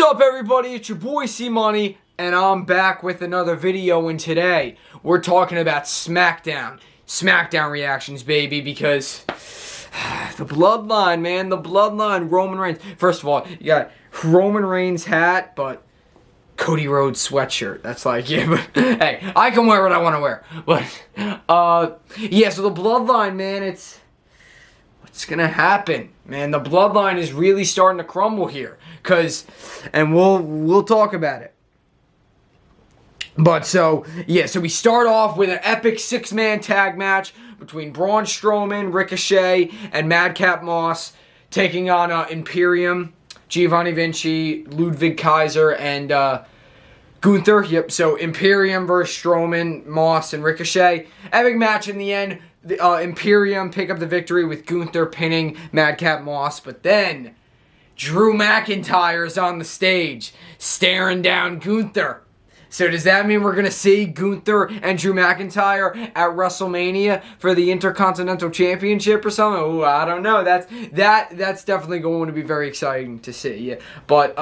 up, everybody? It's your boy C-Money, and I'm back with another video, and today we're talking about SmackDown. SmackDown reactions, baby, because the Bloodline, man, the Bloodline, Roman Reigns. First of all, you got Roman Reigns hat, but Cody Rhodes sweatshirt. That's like, yeah, but hey, I can wear what I want to wear. But, yeah, so the Bloodline, man, it's gonna happen, man. The Bloodline is really starting to crumble here, and we'll talk about it. But so we start off with an epic 6-man tag match between Braun Strowman, Ricochet, and Madcap Moss taking on Imperium, Giovanni Vinci, Ludwig Kaiser, and Gunther. Yep. So Imperium versus Strowman, Moss, and Ricochet. Epic match in the end. The Imperium pick up the victory with Gunther pinning Madcap Moss, but then Drew McIntyre is on the stage staring down Gunther. So does that mean we're going to see Gunther and Drew McIntyre at WrestleMania for the Intercontinental Championship or something? Ooh, I don't know. That's definitely going to be very exciting to see. Yeah. But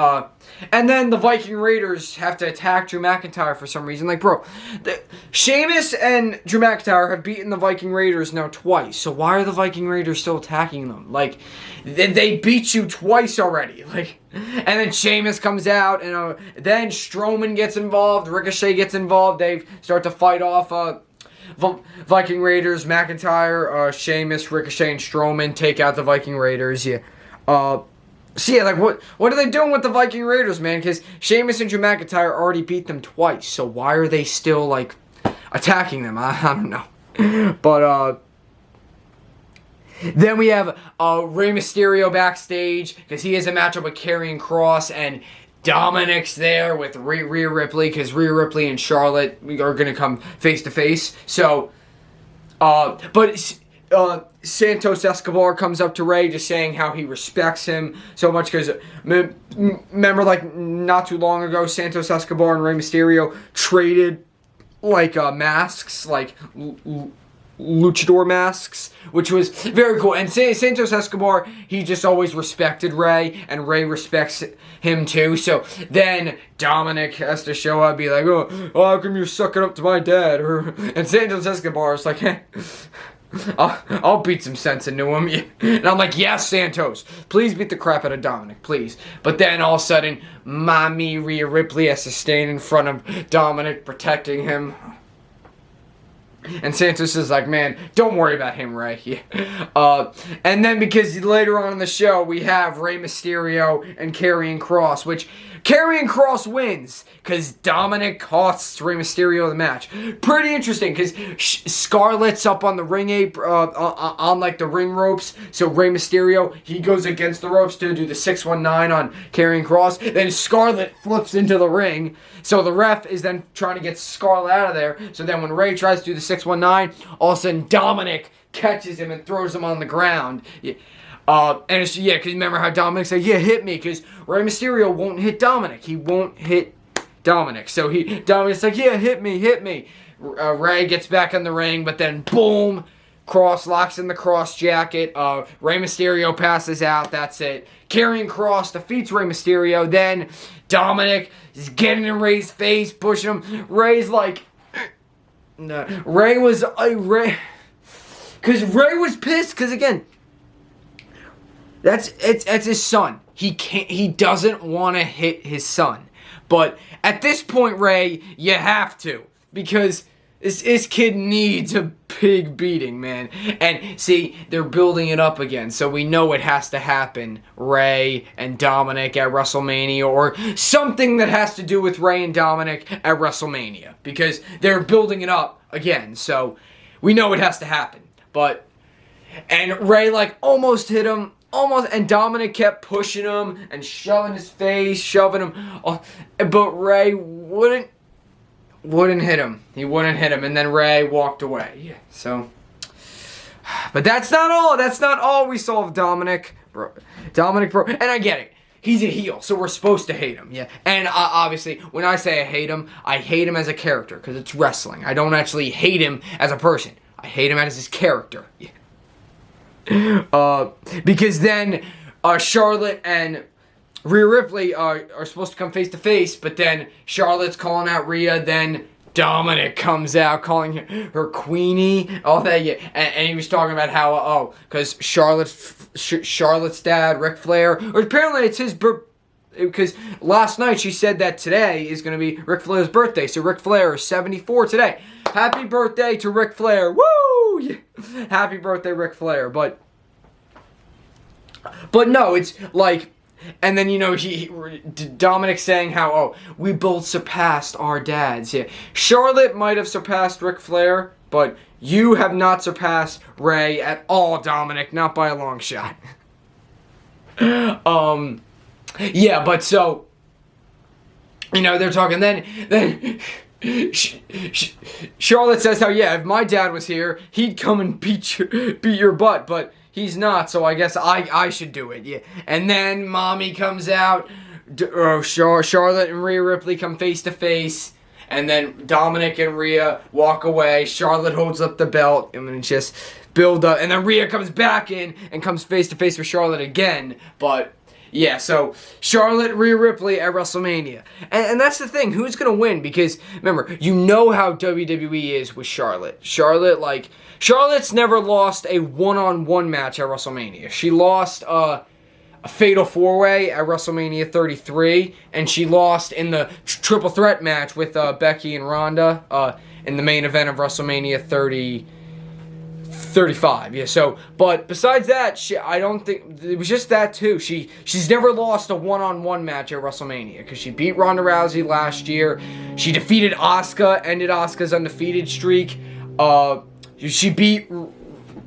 and then the Viking Raiders have to attack Drew McIntyre for some reason. Like, bro, Sheamus and Drew McIntyre have beaten the Viking Raiders now twice. So why are the Viking Raiders still attacking them? Like, they beat you twice already. Like, and then Sheamus comes out, and then Strowman gets involved, Ricochet gets involved. They start to fight off Viking Raiders. McIntyre, Sheamus, Ricochet, and Strowman take out the Viking Raiders. Yeah. So yeah, like what are they doing with the Viking Raiders, man? Because Sheamus and Drew McIntyre already beat them twice. So why are they still like attacking them? I don't know. But then we have Rey Mysterio backstage because he has a matchup with Karrion Kross, and Dominik's there with Rhea Ripley because Rhea Ripley and Charlotte are going to come face to face. So, but Santos Escobar comes up to Rey just saying how he respects him so much because remember, like, not too long ago, Santos Escobar and Rey Mysterio traded like masks, like luchador masks, which was very cool. And Santos Escobar, he just always respected Rey, and Rey respects him too. So then Dominik has to show up, be like, oh, how come you're sucking up to my dad? And Santos Escobar is like, hey, I'll beat some sense into him. And I'm like, yes, Santos, please beat the crap out of Dominik, please. But then all of a sudden, Mommy Rhea Ripley has to stand in front of Dominik, protecting him. And Santos is like, man, don't worry about him, Rey. Yeah. And then because later on in the show, we have Rey Mysterio and Karrion Kross, which Karrion Kross wins because Dominik costs Rey Mysterio the match. Pretty interesting because Scarlett's up on the ring apron, on like the ring ropes. So Rey Mysterio, he goes against the ropes to do the 619 on Karrion Kross. Then Scarlett flips into the ring. So the ref is then trying to get Scarlett out of there. So then when Rey tries to do the 619, all of a sudden Dominik catches him and throws him on the ground. Yeah. And it's, yeah, because remember how Dominik said, yeah, hit me, because Rey Mysterio won't hit Dominik. He won't hit Dominik. So Dominik's like, yeah, hit me. Rey gets back in the ring, but then boom, Kross locks in the Kross jacket. Rey Mysterio passes out. That's it. Karrion Kross defeats Rey Mysterio. Then Dominik is getting in Rey's face, pushing him. Rey's like, no. Rey was because Rey was pissed because again, it's his son. He doesn't want to hit his son, but at this point, Rey, you have to because this kid needs a big beating, man. And see, they're building it up again, so we know it has to happen. Rey and Dominik at WrestleMania, or something that has to do with Rey and Dominik at WrestleMania, because they're building it up again, so we know it has to happen. And Rey like almost hit him, and Dominik kept pushing him and shoving his face, shoving him, but Rey wouldn't hit him. He wouldn't hit him, and then Rey walked away. Yeah, so, but that's not all. That's not all we saw of Dominik, bro. And I get it. He's a heel, so we're supposed to hate him. Yeah, and obviously, when I say I hate him as a character because it's wrestling. I don't actually hate him as a person. I hate him as his character. Yeah. Because then Charlotte and Rhea Ripley are supposed to come face to face, but then Charlotte's calling out Rhea, then Dominik comes out calling her Queenie, all that, yeah, and he was talking about how, because Charlotte's dad, Ric Flair, or apparently it's his because last night she said that today is going to be Ric Flair's birthday, so Ric Flair is 74 today. Happy birthday to Ric Flair, woo! Yeah. Happy birthday, Ric Flair, but no, it's like, and then, Dominik saying how, we both surpassed our dads. Yeah, Charlotte might have surpassed Ric Flair, but you have not surpassed Ray at all, Dominik, not by a long shot. Yeah, but so, they're talking, then Charlotte says how, if my dad was here, he'd come and beat your butt, but he's not, so I guess I should do it, yeah. And then Mommy comes out, Charlotte and Rhea Ripley come face to face, and then Dominik and Rhea walk away, Charlotte holds up the belt, and then just build up, and then Rhea comes back in and comes face to face with Charlotte again, but yeah, so Charlotte, Rhea Ripley at WrestleMania. And that's the thing, who's going to win? Because, remember, you know how WWE is with Charlotte. Charlotte's never lost a one-on-one match at WrestleMania. She lost a Fatal 4-Way at WrestleMania 33, and she lost in the Triple Threat match with Becky and Ronda in the main event of WrestleMania 35, yeah, so, but besides that, I don't think, it was just that too, she's never lost a one-on-one match at WrestleMania, because she beat Ronda Rousey last year, she defeated Asuka, ended Asuka's undefeated streak, she beat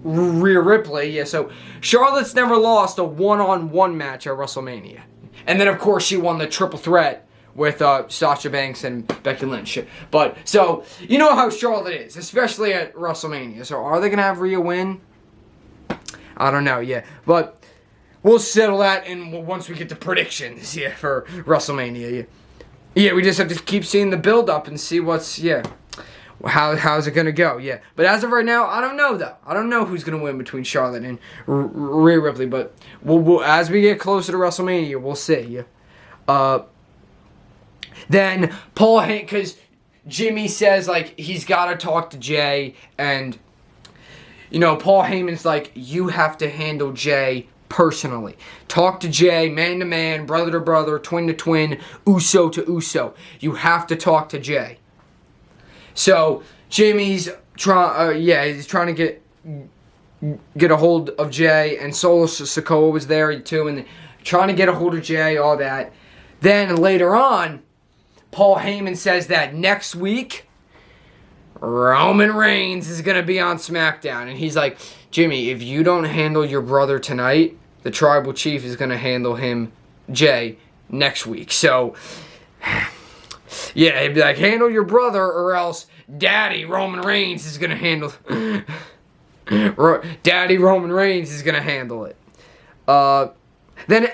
Rhea Ripley, yeah, so Charlotte's never lost a one-on-one match at WrestleMania, and then of course she won the Triple Threat with Sasha Banks and Becky Lynch. But, so, you know how Charlotte is, especially at WrestleMania. So, are they going to have Rhea win? I don't know, yeah. But, we'll settle that once we get to predictions, yeah, for WrestleMania, yeah. Yeah, we just have to keep seeing the build-up and see what's, how's it going to go, yeah. But as of right now, I don't know, though. I don't know who's going to win between Charlotte and Rhea Ripley. But, we'll as we get closer to WrestleMania, we'll see, yeah. Then Paul Heyman, because Jimmy says, he's got to talk to Jay, and, Paul Heyman's like, you have to handle Jay personally. Talk to Jay, man to man, brother to brother, twin to twin, Uso to Uso. You have to talk to Jay. So, Jimmy's trying to get a hold of Jay, and Solo Sikoa was there, too, and trying to get a hold of Jay, all that. Then, later on, Paul Heyman says that next week, Roman Reigns is going to be on SmackDown. And he's like, Jimmy, if you don't handle your brother tonight, the Tribal Chief is going to handle him, Jay, next week. So, yeah, he'd be like, handle your brother or else Daddy Roman Reigns is going to handle Daddy Roman Reigns is going to handle it. Then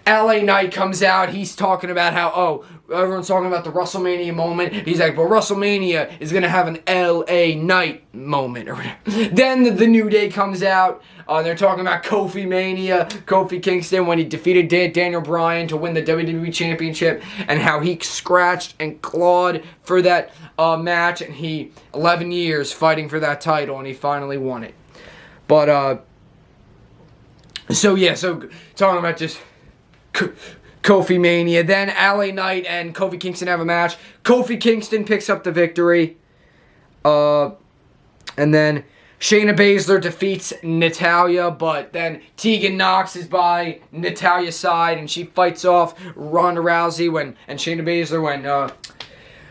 LA Knight comes out. He's talking about how, everyone's talking about the WrestleMania moment. He's like, but WrestleMania is going to have an LA Knight moment. Then the New Day comes out. They're talking about Kofi Mania. Kofi Kingston when he defeated Daniel Bryan to win the WWE Championship. And how he scratched and clawed for that match. And 11 years fighting for that title. And he finally won it. But, so talking about just Kofi Mania. Then LA Knight and Kofi Kingston have a match. Kofi Kingston picks up the victory. And then Shayna Baszler defeats Natalya, but then Tegan Nox is by Natalya's side, and she fights off Ronda Rousey and Shayna Baszler when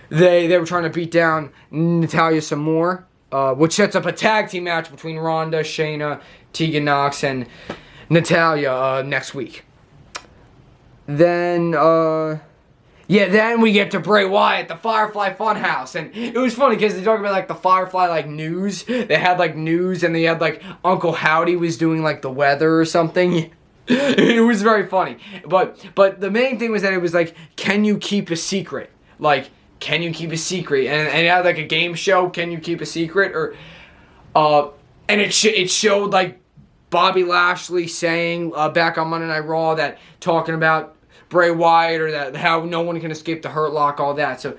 they were trying to beat down Natalya some more, which sets up a tag team match between Ronda, Shayna, Tegan Nox, and Natalya next week. Then, then we get to Bray Wyatt, the Firefly Funhouse, and it was funny because they talk about, the Firefly, news, they had, news, and they had, Uncle Howdy was doing, the weather or something, it was very funny, but the main thing was that it was, can you keep a secret, can you keep a secret, and it had, a game show, can you keep a secret, or, and it showed, Bobby Lashley saying back on Monday Night Raw that talking about Bray Wyatt, or that how no one can escape the Hurt Lock, all that. So,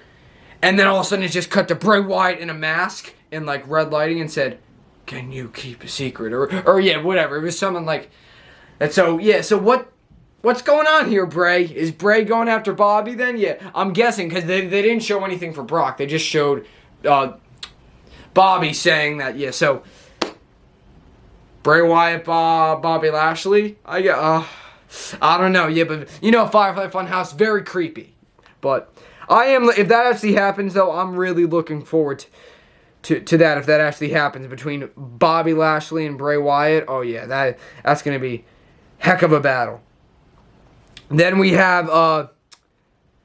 and then all of a sudden it just cut to Bray Wyatt in a mask in like red lighting and said, "Can you keep a secret?" Or yeah, whatever. It was something like that. So yeah, so what's going on here, Bray? Is Bray going after Bobby then? Yeah, I'm guessing, because they didn't show anything for Brock. They just showed Bobby saying that. Yeah, so Bray Wyatt, Bobby Lashley. I don't know. Yeah, but you know, Firefly Funhouse, very creepy. But I am, if that actually happens though, I'm really looking forward to that. If that actually happens between Bobby Lashley and Bray Wyatt, oh yeah, that's gonna be heck of a battle. Then we have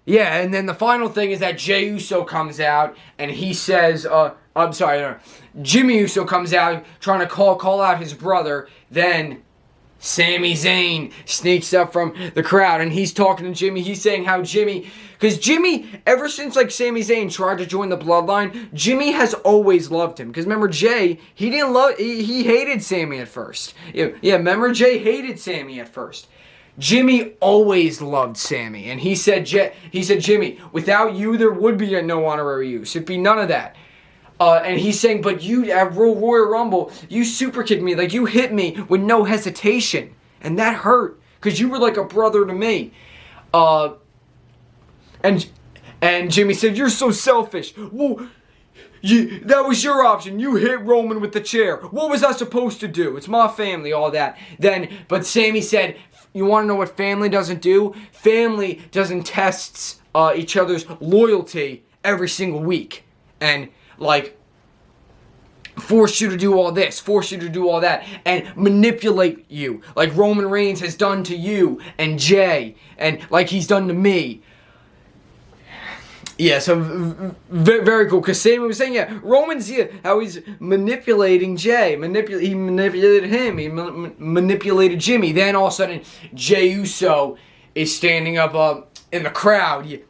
yeah, and then the final thing is that Jey Uso comes out and he says, I'm sorry, no, Jimmy Uso comes out trying to call out his brother. Then Sami Zayn sneaks up from the crowd and he's talking to Jimmy. He's saying how Jimmy, because Jimmy, ever since like Sami Zayn tried to join the Bloodline, Jimmy has always loved him. Because remember, Jey, he hated Sami at first. Yeah, remember, Jey hated Sami at first. Jimmy always loved Sami, and he said, Jimmy, without you, there would be no honorary use. It'd be none of that. And he's saying, but you at Royal Rumble, you super kicked me, like you hit me with no hesitation, and that hurt because you were like a brother to me. And Jimmy said, you're so selfish. Well, that was your option. You hit Roman with the chair. What was I supposed to do? It's my family, all that. But Sami said, you want to know what family doesn't do? Family doesn't test each other's loyalty every single week. And, like, force you to do all this, force you to do all that, and manipulate you. Like Roman Reigns has done to you and Jey, and like he's done to me. Yeah, so very cool. Because Sami was saying, yeah, Roman's how he's manipulating Jey. He manipulated him. He manipulated Jimmy. Then all of a sudden, Jey Uso is standing up in the crowd.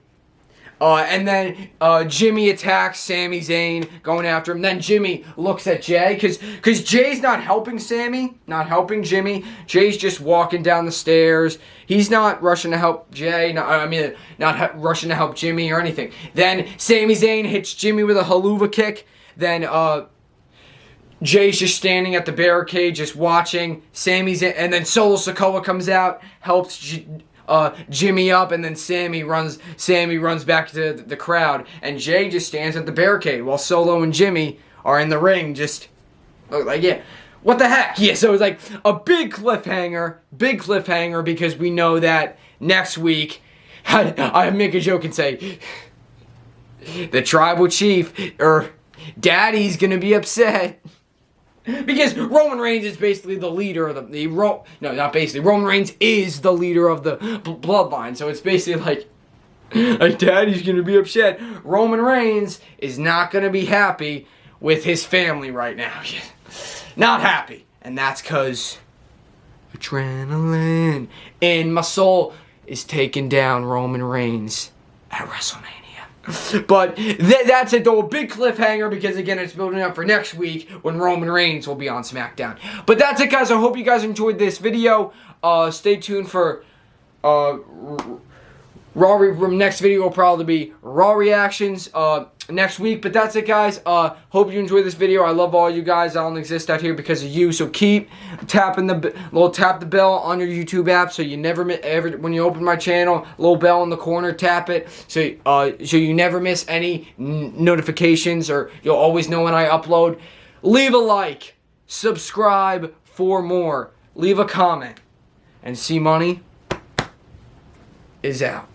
And then Jimmy attacks Sami Zayn, going after him. Then Jimmy looks at Jey, because Jey's not helping Sami, not helping Jimmy. Jey's just walking down the stairs. He's not rushing to help Jey, not rushing to help Jimmy or anything. Then Sami Zayn hits Jimmy with a haluva kick. Then Jey's just standing at the barricade, just watching. Sami Zayn, and then Solo Sikoa comes out, helps Jimmy up, and then Sammy runs back to the crowd, and Jey just stands at the barricade while Solo and Jimmy are in the ring, just like, yeah, what the heck? Yeah, so it's like a big cliffhanger, because we know that next week, I make a joke and say, the tribal chief, or Daddy's gonna be upset. Because Roman Reigns is basically the leader of Roman Reigns is the leader of the bloodline. So it's basically like Daddy's going to be upset. Roman Reigns is not going to be happy with his family right now. Not happy. And that's because adrenaline in my soul is taking down Roman Reigns at WrestleMania. But that's it, though. A big cliffhanger, because again, it's building up for next week when Roman Reigns will be on SmackDown. But that's it, guys. I hope you guys enjoyed this video. Stay tuned for next video will probably be Raw reactions next week. But that's it, guys. Hope you enjoyed this video. I love all you guys. I don't exist out here because of you. So keep tapping tap the bell on your YouTube app, so you never when you open my channel, little bell in the corner, tap it so you never miss any notifications, or you'll always know when I upload. Leave a like, subscribe for more, leave a comment, and C Money is out.